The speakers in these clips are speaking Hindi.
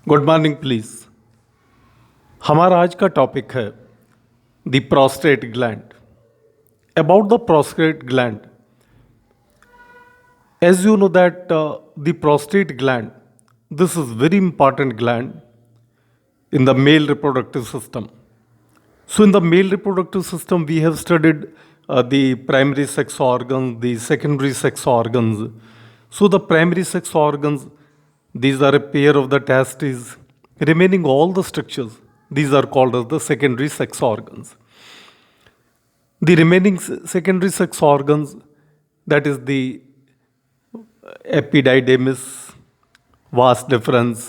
Good morning please. हमारा आज का टॉपिक है the prostate gland. About the prostate gland, as you know that the prostate gland, this is very important gland in the male reproductive system. So in the male reproductive system we have studied the primary sex organs, the secondary sex organs. So the primary sex organs, these are a pair of the testes. Remaining all the structures, these are called as the secondary sex organs. The remaining secondary sex organs, that is the epididymis, vas deferens,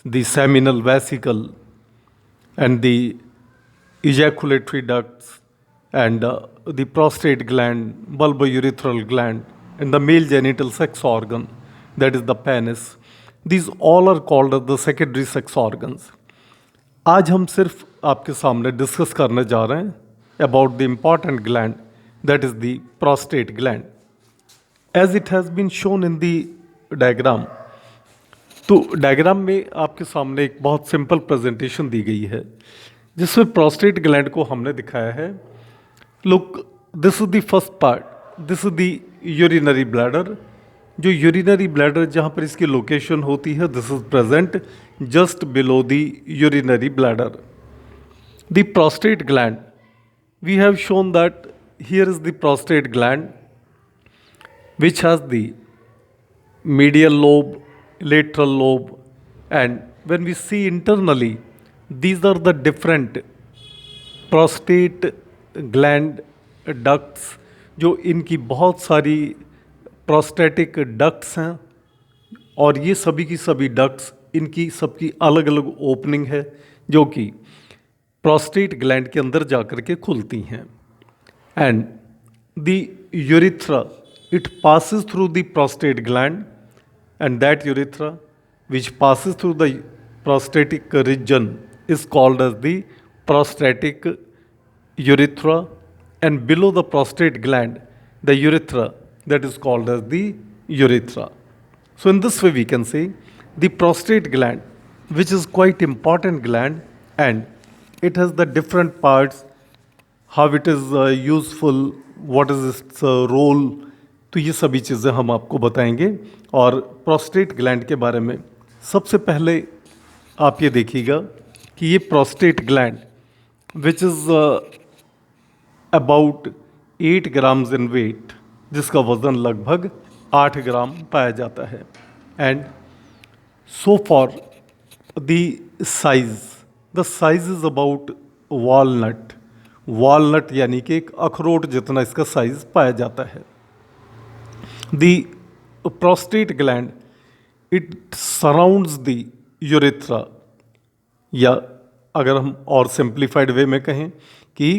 the seminal vesicle, and the ejaculatory ducts, and the prostate gland, bulbourethral gland, and the male genital sex organ, that is the penis. These all are called as the secondary sex organs. आज हम सिर्फ आपके सामने डिस्कस करने जा रहे हैं about the important gland, that is the prostate gland as it has been shown in the diagram. तो डायग्राम में आपके सामने एक बहुत सिंपल प्रेजेंटेशन दी गई है जिसमें प्रोस्टेट ग्लैंड को हमने दिखाया है। Look, this is the first part, this is the urinary bladder. जो यूरिनरी ब्लैडर जहाँ पर इसकी लोकेशन होती है, this is present just below the urinary bladder. The prostate gland, we have shown that here is the prostate gland which has the medial lobe, lateral lobe, and when we see internally, these are the different prostate gland ducts, जो इनकी बहुत सारी प्रोस्टेटिक डक्ट्स हैं और ये सभी की सभी डक्ट्स, इनकी सबकी अलग अलग ओपनिंग है जो कि प्रोस्टेट ग्लैंड के अंदर जाकर के खुलती हैं। And the urethra, it passes through the prostate gland, and that urethra which passes through the prostatic region is called as the prostatic urethra, and below the prostate gland the urethra, that is called as the urethra. So in this way we can say the prostate gland, which is quite important gland, and it has the different parts, how it is useful, what is its role, तो ये सभी चीज़ें हम आपको बताएंगे। और प्रोस्टेट ग्लैंड के बारे में सबसे पहले आप ये देखिएगा कि ये prostate gland which is about 8 grams in weight, जिसका वज़न लगभग 8 ग्राम पाया जाता है। And so for the size is about walnut. Walnut यानी कि एक अखरोट जितना इसका साइज़ पाया जाता है। The prostate gland, it surrounds the urethra, या अगर हम और सिंप्लीफाइड वे में कहें कि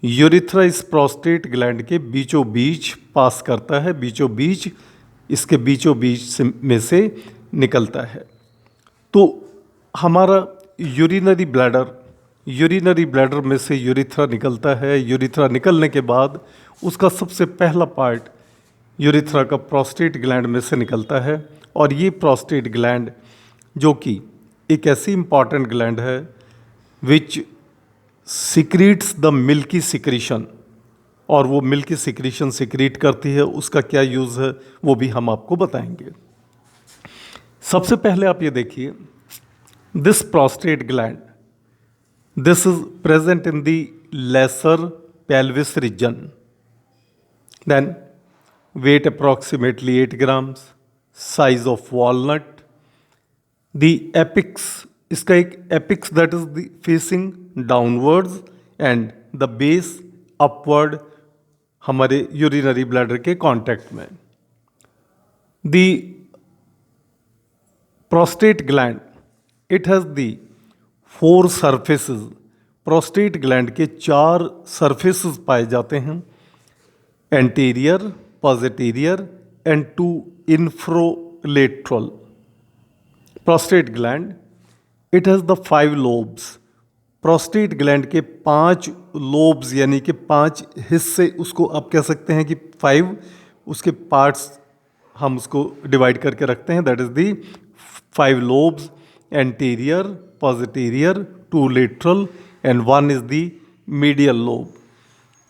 यूरिथ्रा इस प्रोस्टेट ग्लैंड के बीचों बीच पास करता है, बीचों बीच, इसके बीचों बीच में से निकलता है। तो हमारा यूरिनरी ब्लैडर में से यूरिथ्रा निकलता है। यूरिथ्रा निकलने के बाद उसका सबसे पहला पार्ट यूरिथ्रा का प्रोस्टेट ग्लैंड में से निकलता है, और ये प्रोस्टेट ग्लैंड जो कि एक ऐसी इंपॉर्टेंट ग्लैंड है विच सिक्रीट्स द मिल्की सिक्रीशन, और वो मिल्की सिक्रीशन सिक्रीट करती है। उसका क्या यूज़ है वो भी हम आपको बताएंगे। सबसे पहले आप ये देखिए, this prostate gland, this is present in the lesser pelvis region. Then weight approximately 8 grams, size of walnut. The apex, इसका एक apex that is the facing downwards and the base upward हमारे urinary bladder के contact में। The prostate gland, it has the 4 surfaces. prostate gland के 4 surfaces पाए जाते हैं, anterior, posterior and 2 infralateral. Prostate gland, it has the 5 lobes. Prostate gland के 5 लोब्स यानी कि 5 हिस्से, उसको आप कह सकते हैं कि 5 उसके पार्ट्स हम उसको डिवाइड करके रखते हैं, that is the 5 lobes anterior, posterior, 2 lateral and 1 is the medial lobe।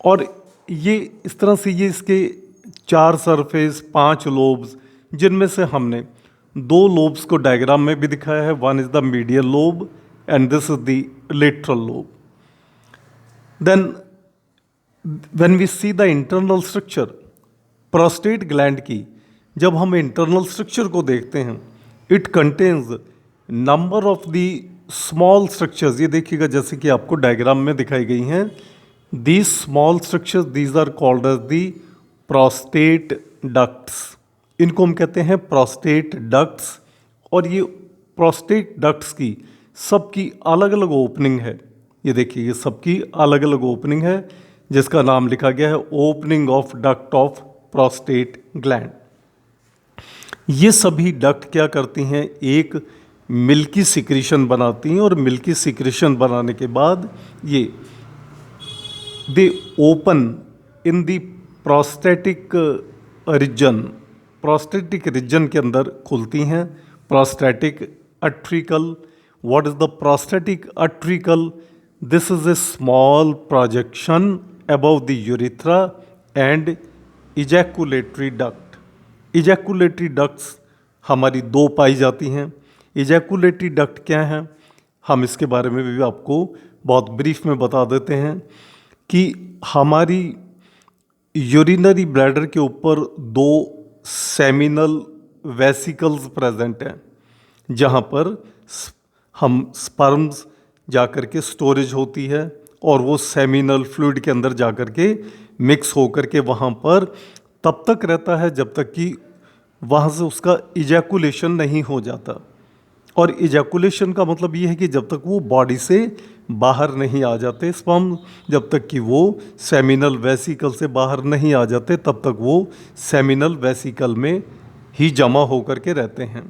और ये इस तरह से ये इसके 4 सरफेस, 5 लोब्स, जिनमें से हमने 2 लोब्स को डायग्राम में भी दिखाया है। One is the medial lobe and this is the lateral lobe. Then when we see the internal structure prostate gland की, जब हम इंटरनल स्ट्रक्चर को देखते हैं, it contains number of the small structures. ये देखिएगा जैसे कि आपको डायग्राम में दिखाई गई हैं। These small structures, these are called as the prostate ducts. इनको हम कहते हैं प्रोस्टेट डक्ट्स। और ये प्रोस्टेट डक्ट्स की सबकी अलग अलग ओपनिंग है। ये देखिए ये सबकी अलग अलग ओपनिंग है, जिसका नाम लिखा गया है opening of duct of prostate gland. ये सभी डक्ट क्या करती हैं, एक मिल्की सिक्रीशन बनाती हैं, और मिल्की सिक्रीशन बनाने के बाद ये they open in the prostatic region. Prostatic region के अंदर खुलती हैं। Prostatic utricle, what is the prostatic utricle? This is a small projection above the urethra and ejaculatory duct. Ejaculatory ducts हमारी 2 पाई जाती हैं। इजैकुलेटरी डक्ट क्या है, हम इसके बारे में भी आपको बहुत ब्रीफ में बता देते हैं कि हमारी यूरिनरी ब्लैडर के ऊपर 2 सेमिनल वेसिकल्स प्रेजेंट हैं, जहाँ पर हम स्पर्म्स जाकर के स्टोरेज होती है, और वो सेमिनल फ्लूइड के अंदर जाकर के मिक्स होकर के वहाँ पर तब तक रहता है जब तक कि वहाँ से उसका इजैकुलेशन नहीं हो जाता। और इजैकुलेशन का मतलब ये है कि जब तक वो बॉडी से बाहर नहीं आ जाते स्पर्म, जब तक कि वो सेमिनल वेसिकल से बाहर नहीं आ जाते, तब तक वो सेमिनल वेसिकल में ही जमा होकर के रहते हैं।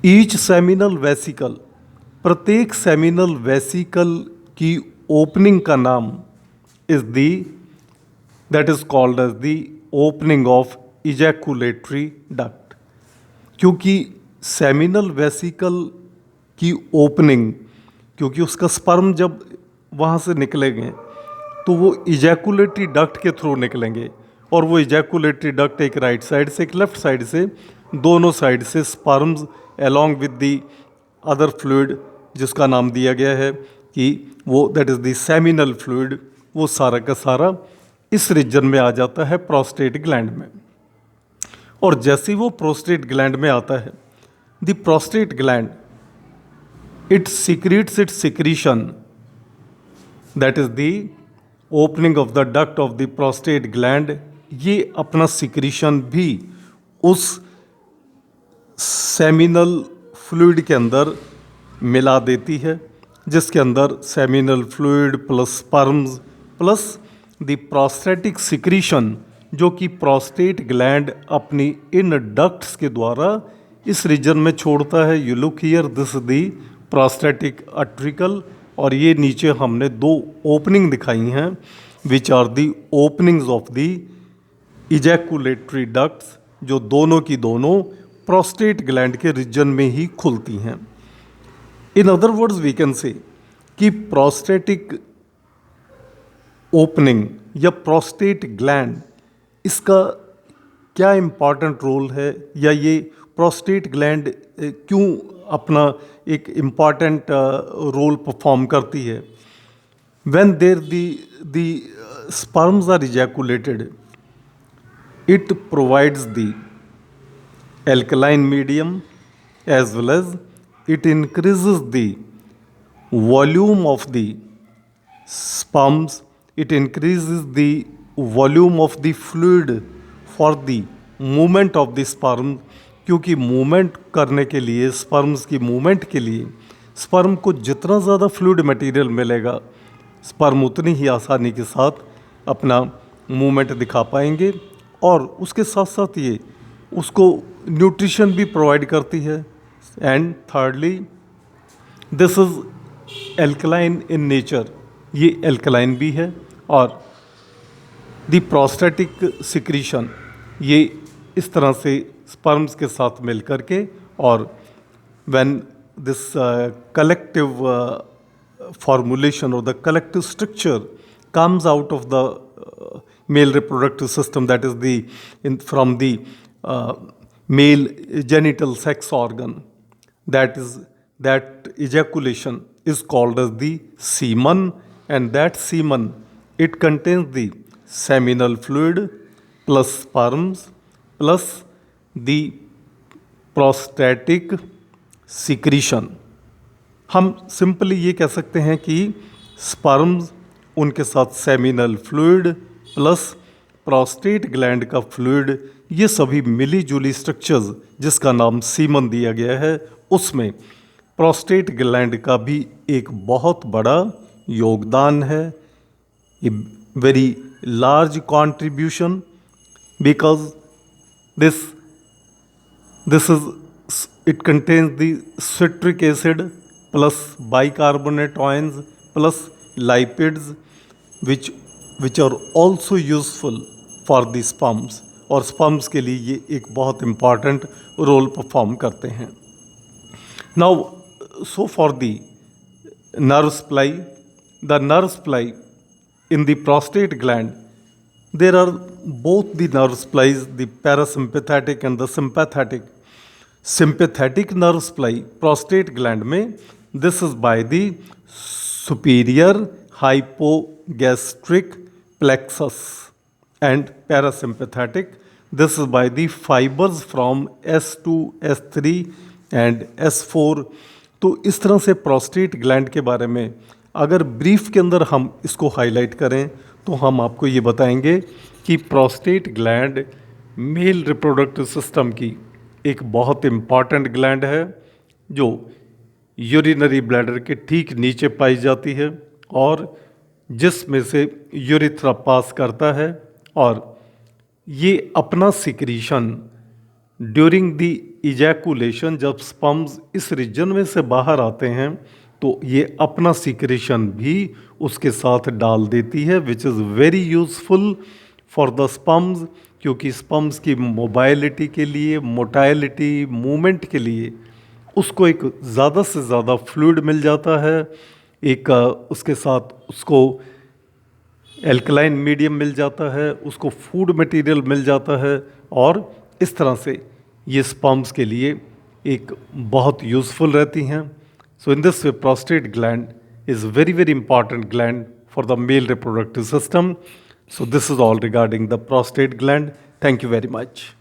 ईच सेमिनल वेसिकल, प्रत्येक सेमिनल वेसिकल की ओपनिंग का नाम is the, that is called as the opening of ejaculatory duct. क्योंकि सेमिनल वेसिकल की ओपनिंग, क्योंकि उसका स्पर्म जब वहाँ से निकलेंगे तो वो इजैकुलेटरी डक्ट के थ्रू निकलेंगे, और वो इजैकुलेटरी डक्ट एक राइट साइड से एक लेफ्ट साइड से, दोनों साइड से sperms along with the other fluid, जिसका नाम दिया गया है कि वो that is the seminal fluid, वो सारा का सारा इस रीजन में आ जाता है प्रोस्टेट ग्लैंड में। और जैसे ही वो प्रोस्टेट ग्लैंड में आता है, the prostate gland it secrets it's secretion, that is the opening of the duct of the prostate gland. ये अपना सिक्रीशन भी उस सेमिनल फ्लूइड के अंदर मिला देती है, जिसके अंदर seminal fluid plus sperms plus the prostatic secretion, जो कि प्रोस्टेट ग्लैंड अपनी इन डक्ट्स के द्वारा इस रीजन में छोड़ता है। You look here, this the prostatic utricle, और ये नीचे हमने 2 ओपनिंग दिखाई हैं, which are the openings of the ejaculatory ducts, जो दोनों की दोनों प्रोस्टेट ग्लैंड के रीजन में ही खुलती हैं। In other words we can say कि प्रोस्टेटिक ओपनिंग या प्रोस्टेट ग्लैंड, इसका क्या इम्पॉर्टेंट रोल है, या ये प्रोस्टेट ग्लैंड क्यों अपना एक इम्पॉर्टेंट रोल परफॉर्म करती है। When there the sperms are ejaculated, it provides the alkaline medium as well as it increases the volume of the sperms, it increases the volume of the fluid for the movement of the sperm, क्योंकि मूवमेंट करने के लिए, स्पर्म्स की मूवमेंट के लिए, स्पर्म को जितना ज़्यादा फ्लूइड मटेरियल मिलेगा, स्पर्म उतनी ही आसानी के साथ अपना मूवमेंट दिखा पाएंगे, और उसके साथ साथ ये उसको न्यूट्रिशन भी प्रोवाइड करती है। And thirdly, this is alkaline in nature, ये एल्कलाइन भी है। और द प्रोस्टेटिक सिक्रीशन, ये इस तरह से स्पर्म्स के साथ मिल कर के, और when this collective formulation or the collective structure comes out of the male reproductive system, that is from the male genital sex organ. That ejaculation is called as the semen, and that semen, it contains the seminal fluid plus sperms plus the prostatic secretion. हम सिंपली ये कह सकते हैं कि स्पर्म्स, उनके साथ seminal fluid plus prostate gland का फ्लूइड, ये सभी मिली जुली स्ट्रक्चर्स जिसका नाम सीमन दिया गया है, उसमें प्रोस्टेट ग्लैंड का भी एक बहुत बड़ा योगदान है, a very large contribution, because this is, it contains the citric acid plus bicarbonate ions plus lipids which are also useful for the sperms, और sperms के लिए ये एक बहुत important role perform करते हैं. Now, so for the nerve supply, the nerve supply in the prostate gland, there are both the nerve supplies, the parasympathetic and the sympathetic. Sympathetic nerve supply prostate gland में, this is by the superior hypogastric plexus, and parasympathetic, this is by the fibers from S2, S3 and S4. तो इस तरह से प्रोस्टेट ग्लैंड के बारे में अगर ब्रीफ के अंदर हम इसको हाईलाइट करें तो हम आपको ये बताएंगे कि prostate gland male reproductive system की एक बहुत इम्पॉर्टेंट ग्लैंड है, जो यूरिनरी ब्लैडर के ठीक नीचे पाई जाती है और जिसमें से यूरिथ्रा पास करता है, और ये अपना सिक्रीशन ड्यूरिंग द इजैकुलेशन, जब स्पर्म्स इस रीजन में से बाहर आते हैं तो ये अपना सिक्रीशन भी उसके साथ डाल देती है, which is very useful for the sperms, क्योंकि स्पर्म्स की मोबाइलिटी के लिए, मोटाइलिटी, मूवमेंट के लिए उसको एक ज़्यादा से ज़्यादा फ्लूइड मिल जाता है, एक उसके साथ उसको एल्कलाइन मीडियम मिल जाता है, उसको फूड मटेरियल मिल जाता है, और इस तरह से ये स्पर्म्स के लिए एक बहुत यूज़फुल रहती हैं. So in this way, prostate gland is very, very important gland for the male reproductive system. So this is all regarding the prostate gland. Thank you very much.